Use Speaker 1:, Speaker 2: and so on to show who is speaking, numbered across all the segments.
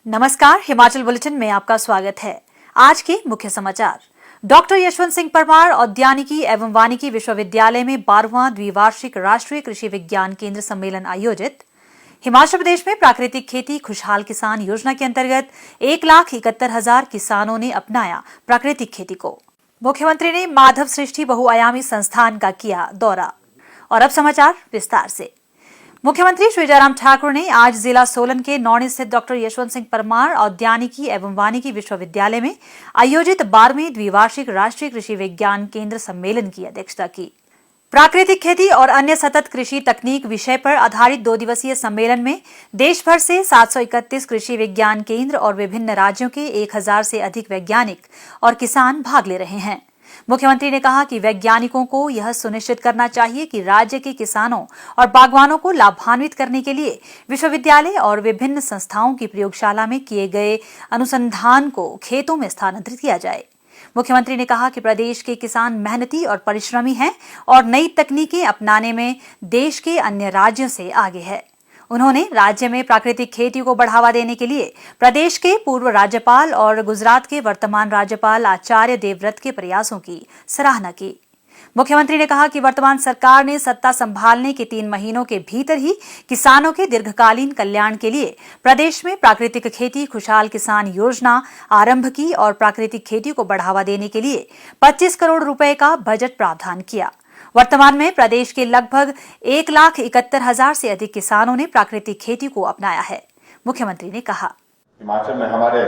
Speaker 1: नमस्कार, हिमाचल बुलेटिन में आपका स्वागत है। आज के मुख्य समाचार। डॉक्टर यशवंत सिंह परमार औद्यानिकी एवं वानिकी विश्वविद्यालय में 12वां द्विवार्षिक राष्ट्रीय कृषि विज्ञान केंद्र सम्मेलन आयोजित। हिमाचल प्रदेश में प्राकृतिक खेती खुशहाल किसान योजना के अंतर्गत 1,71,000 किसानों ने अपनाया प्राकृतिक खेती को। मुख्यमंत्री ने माधव सृष्टि बहुआयामी संस्थान का किया दौरा। और अब समाचार विस्तार से। मुख्यमंत्री श्री जयराम ठाकुर ने आज जिला सोलन के नौणी स्थित डॉक्टर यशवंत सिंह परमार औद्यानिकी एवं वानिकी विश्वविद्यालय में आयोजित 12वें द्विवार्षिक राष्ट्रीय कृषि विज्ञान केंद्र सम्मेलन की अध्यक्षता की। प्राकृतिक खेती और अन्य सतत कृषि तकनीक विषय पर आधारित 2 दिवसीय सम्मेलन में देश भर से 731 कृषि विज्ञान केंद्र और विभिन्न राज्यों के 1000 से अधिक वैज्ञानिक और किसान भाग ले रहे हैं। मुख्यमंत्री ने कहा कि वैज्ञानिकों को यह सुनिश्चित करना चाहिए कि राज्य के किसानों और बागवानों को लाभान्वित करने के लिए विश्वविद्यालय और विभिन्न संस्थाओं की प्रयोगशाला में किए गए अनुसंधान को खेतों में स्थानांतरित किया जाए। मुख्यमंत्री ने कहा कि प्रदेश के किसान मेहनती और परिश्रमी हैं और नई तकनीकें अपनाने में देश के अन्य राज्यों से आगे है। उन्होंने राज्य में प्राकृतिक खेती को बढ़ावा देने के लिए प्रदेश के पूर्व राज्यपाल और गुजरात के वर्तमान राज्यपाल आचार्य देवव्रत के प्रयासों की सराहना की। मुख्यमंत्री ने कहा कि वर्तमान सरकार ने सत्ता संभालने के 3 महीनों के भीतर ही किसानों के दीर्घकालीन कल्याण के लिए प्रदेश में प्राकृतिक खेती खुशहाल किसान योजना आरंभ की और प्राकृतिक खेती को बढ़ावा देने के लिए 25 करोड़ रुपए का बजट प्रावधान किया। वर्तमान में प्रदेश के लगभग 1,71,000 से अधिक किसानों ने प्राकृतिक खेती को अपनाया है। मुख्यमंत्री ने कहा,
Speaker 2: हिमाचल में हमारे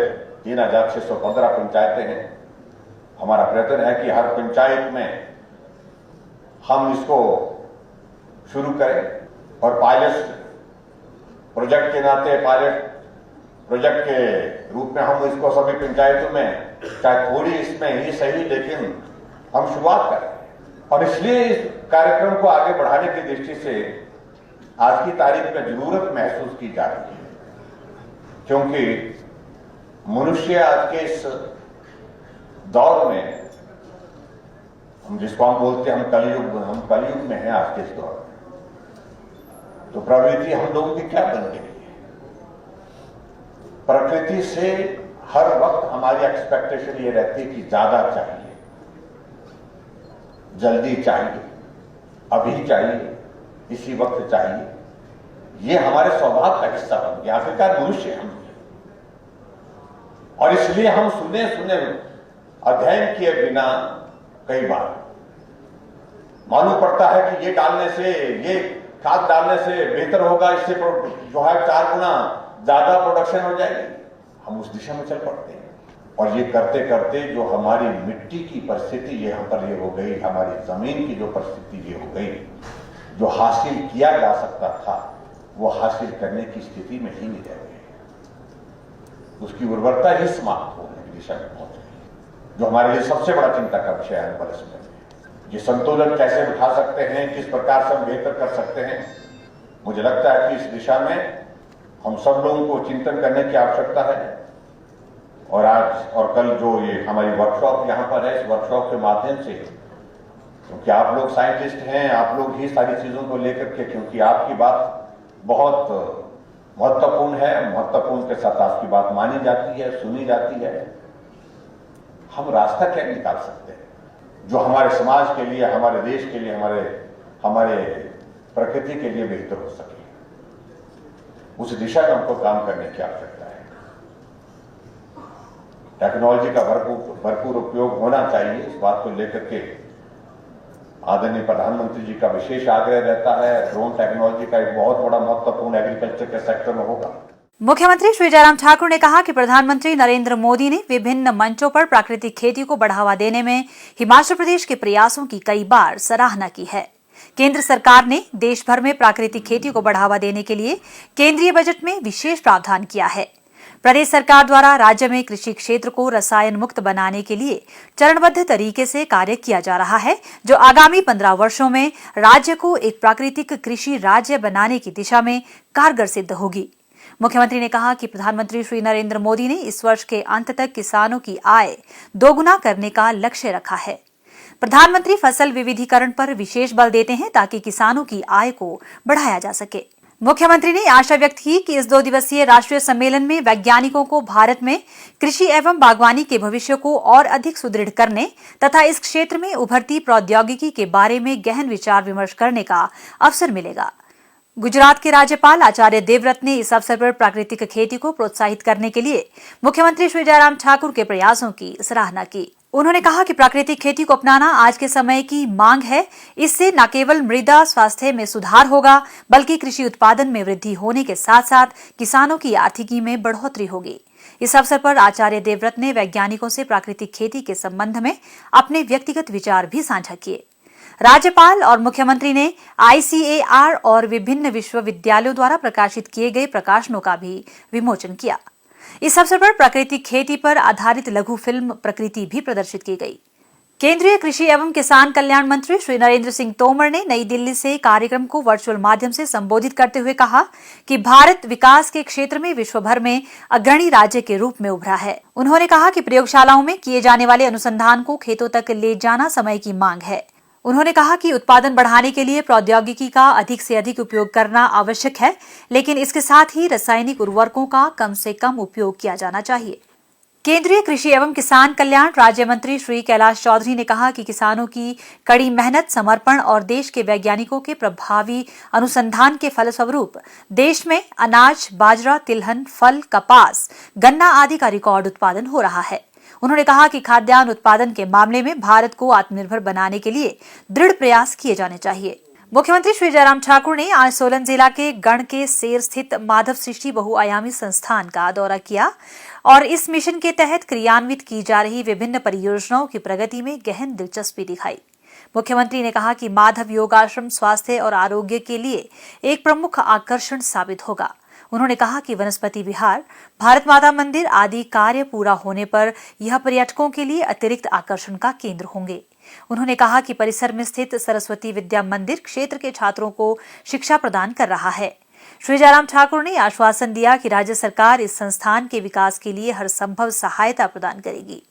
Speaker 2: 3,615 पंचायतें हैं। हमारा प्रयत्न है कि हर पंचायत में हम इसको शुरू करें और पायलट प्रोजेक्ट के नाते पायलट प्रोजेक्ट के रूप में हम इसको सभी पंचायतों में, चाहे थोड़ी इसमें ही सही, लेकिन हम शुरुआत करें। और इसलिए इस कार्यक्रम को आगे बढ़ाने की दृष्टि से आज की तारीख में जरूरत महसूस की जा रही है, क्योंकि मनुष्य आज के इस दौर में, हम जिसको हम बोलते हैं हम कलयुग में हैं आज के इस दौर में, तो प्रवृत्ति हम लोगों की क्या बन गई है? प्रकृति से हर वक्त हमारी एक्सपेक्टेशन ये रहती है कि ज्यादा चाहिए, जल्दी चाहिए, अभी चाहिए, इसी वक्त चाहिए। ये हमारे स्वभाव का हिस्सा बन गया। आखिरकार मनुष्य हम हैं और इसलिए हम सुने अध्ययन किए बिना कई बार मालूम पड़ता है कि ये डालने से, ये खाद डालने से बेहतर होगा, इससे जो है 4 गुना ज्यादा प्रोडक्शन हो जाएगी। हम उस दिशा में चल पड़ते हैं और ये करते करते जो हमारी मिट्टी की परिस्थिति यहाँ पर ये हो गई, हमारी जमीन की जो परिस्थिति ये हो गई, जो हासिल किया जा सकता था वो हासिल करने की स्थिति में ही नहीं रह गई। उसकी उर्वरता ही समाप्त होने की दिशा में पहुंच गई, जो हमारे लिए सबसे बड़ा चिंता का विषय है। बरस में ये संतुलन कैसे बिठा सकते हैं, किस प्रकार से हम बेहतर कर सकते हैं, मुझे लगता है कि इस दिशा में हम सब लोगों को चिंतन करने की आवश्यकता है। और आज और कल जो ये हमारी वर्कशॉप यहाँ पर है, इस वर्कशॉप के माध्यम से, क्योंकि आप लोग साइंटिस्ट हैं, आप लोग ही सारी चीजों को लेकर के, क्योंकि आपकी बात बहुत महत्वपूर्ण है, महत्वपूर्ण के साथ आपकी बात मानी जाती है, सुनी जाती है। हम रास्ता क्या निकाल सकते हैं जो हमारे समाज के लिए, हमारे देश के लिए, हमारे प्रकृति के लिए बेहतर हो सके। उस दिशा में हमको काम करने की आवश्यकता है। टेक्नोलॉजी का भरपूर उपयोग होना चाहिए, इस बात को लेकर के आदरणीय प्रधानमंत्री जी का विशेष आग्रह रहता है। ड्रोन टेक्नोलॉजी का एक बहुत बड़ा महत्वपूर्ण एग्रीकल्चर के सेक्टर में होगा।
Speaker 1: मुख्यमंत्री श्री जयराम ठाकुर ने कहा कि प्रधानमंत्री नरेंद्र मोदी ने विभिन्न मंचों पर प्राकृतिक खेती को बढ़ावा देने में हिमाचल प्रदेश के प्रयासों की कई बार सराहना की है। केंद्र सरकार ने देश भर में प्राकृतिक खेती को बढ़ावा देने के लिए केंद्रीय बजट में विशेष प्रावधान किया है। प्रदेश सरकार द्वारा राज्य में कृषि क्षेत्र को रसायन मुक्त बनाने के लिए चरणबद्ध तरीके से कार्य किया जा रहा है, जो आगामी 15 वर्षों में राज्य को एक प्राकृतिक कृषि राज्य बनाने की दिशा में कारगर सिद्ध होगी। मुख्यमंत्री ने कहा कि प्रधानमंत्री श्री नरेंद्र मोदी ने इस वर्ष के अंत तक किसानों की आय दोगुना करने का लक्ष्य रखा है। प्रधानमंत्री फसल विविधीकरण पर विशेष बल देते हैं ताकि किसानों की आय को बढ़ाया जा सके। मुख्यमंत्री ने आशा व्यक्त की कि इस 2 दिवसीय राष्ट्रीय सम्मेलन में वैज्ञानिकों को भारत में कृषि एवं बागवानी के भविष्य को और अधिक सुदृढ़ करने तथा इस क्षेत्र में उभरती प्रौद्योगिकी के बारे में गहन विचार विमर्श करने का अवसर मिलेगा। गुजरात के राज्यपाल आचार्य देवव्रत ने इस अवसर पर प्राकृतिक खेती को प्रोत्साहित करने के लिए मुख्यमंत्री श्री जयराम ठाकुर के प्रयासों की सराहना की। उन्होंने कहा कि प्राकृतिक खेती को अपनाना आज के समय की मांग है। इससे न केवल मृदा स्वास्थ्य में सुधार होगा बल्कि कृषि उत्पादन में वृद्धि होने के साथ साथ किसानों की आर्थिकी में बढ़ोतरी होगी। इस अवसर पर आचार्य देवव्रत ने वैज्ञानिकों से प्राकृतिक खेती के संबंध में अपने व्यक्तिगत विचार भी साझा किए। राज्यपाल और मुख्यमंत्री ने ICAR और विभिन्न विश्वविद्यालयों द्वारा प्रकाशित किए गए प्रकाशनों का भी विमोचन किया। इस अवसर पर प्राकृतिक खेती पर आधारित लघु फिल्म प्रकृति भी प्रदर्शित की गई। केंद्रीय कृषि एवं किसान कल्याण मंत्री श्री नरेंद्र सिंह तोमर ने नई दिल्ली से कार्यक्रम को वर्चुअल माध्यम से संबोधित करते हुए कहा कि भारत विकास के क्षेत्र में विश्व भर में अग्रणी राज्य के रूप में उभरा है। उन्होंने कहा कि प्रयोगशालाओं में किए जाने वाले अनुसंधान को खेतों तक ले जाना समय की मांग है। उन्होंने कहा कि उत्पादन बढ़ाने के लिए प्रौद्योगिकी का अधिक से अधिक उपयोग करना आवश्यक है, लेकिन इसके साथ ही रासायनिक उर्वरकों का कम से कम उपयोग किया जाना चाहिए। केंद्रीय कृषि एवं किसान कल्याण राज्य मंत्री श्री कैलाश चौधरी ने कहा कि किसानों की कड़ी मेहनत, समर्पण और देश के वैज्ञानिकों के प्रभावी अनुसंधान के फलस्वरूप देश में अनाज, बाजरा, तिलहन, फल, कपास, गन्ना आदि का रिकॉर्ड उत्पादन हो रहा है। उन्होंने कहा कि खाद्यान्न उत्पादन के मामले में भारत को आत्मनिर्भर बनाने के लिए दृढ़ प्रयास किए जाने चाहिए। मुख्यमंत्री श्री जयराम ठाकुर ने आज सोलन जिला के गढ़ के सेर स्थित माधव सृष्टि बहुआयामी संस्थान का दौरा किया और इस मिशन के तहत क्रियान्वित की जा रही विभिन्न परियोजनाओं की प्रगति में गहन दिलचस्पी दिखाई। मुख्यमंत्री ने कहा कि माधव योगाश्रम स्वास्थ्य और आरोग्य के लिए एक प्रमुख आकर्षण साबित होगा। उन्होंने कहा कि वनस्पति विहार, भारत माता मंदिर आदि कार्य पूरा होने पर यह पर्यटकों के लिए अतिरिक्त आकर्षण का केंद्र होंगे। उन्होंने कहा कि परिसर में स्थित सरस्वती विद्या मंदिर क्षेत्र के छात्रों को शिक्षा प्रदान कर रहा है। श्री जयराम ठाकुर ने आश्वासन दिया कि राज्य सरकार इस संस्थान के विकास के लिए हर संभव सहायता प्रदान करेगी।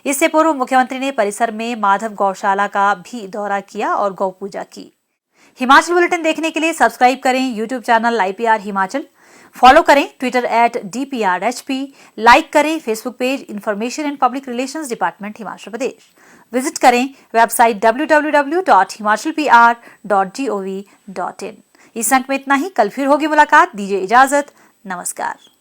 Speaker 1: इससे पूर्व मुख्यमंत्री ने परिसर में माधव गौशाला का भी दौरा किया और गौ पूजा की। हिमाचल बुलेटिन देखने के लिए सब्सक्राइब करें YouTube channel IPR Himachal, follow करें ट्विटर @DPRHP, लाइक करें Facebook page information and public relations department Himachal Pradesh, visit करें वेबसाइट www.himachalpr.gov.in। इस अंक में इतना ही। कल फिर होगी मुलाकात। दीजिए इजाजत। नमस्कार।